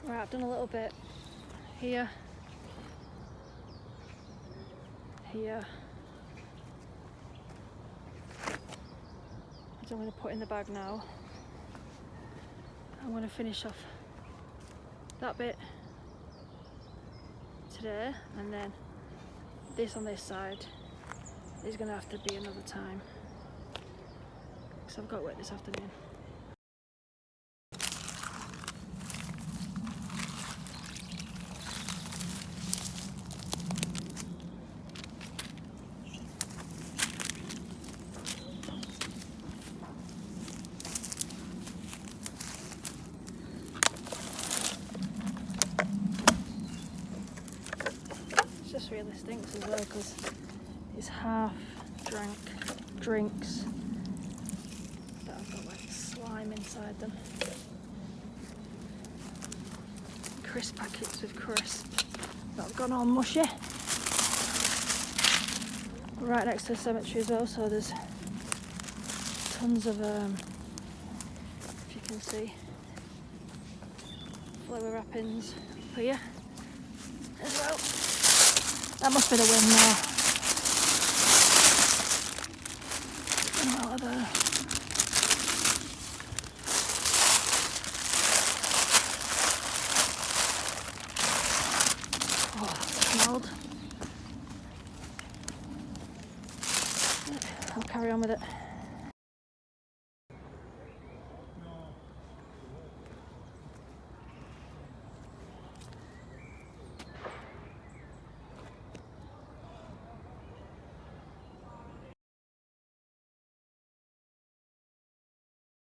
Right, I've done a little bit here, here. So I'm going to put in the bag now. I'm going to finish off that bit today, and then this on this side is going to have to be another time because I've got work this afternoon. It's just really stinks as well because it's half drank drinks that have got like slime inside them. Crisp packets with crisp that have gone all mushy. We're right next to the cemetery as well, so there's tons of, if you can see, flower wrappings here as well. That must be the wind now.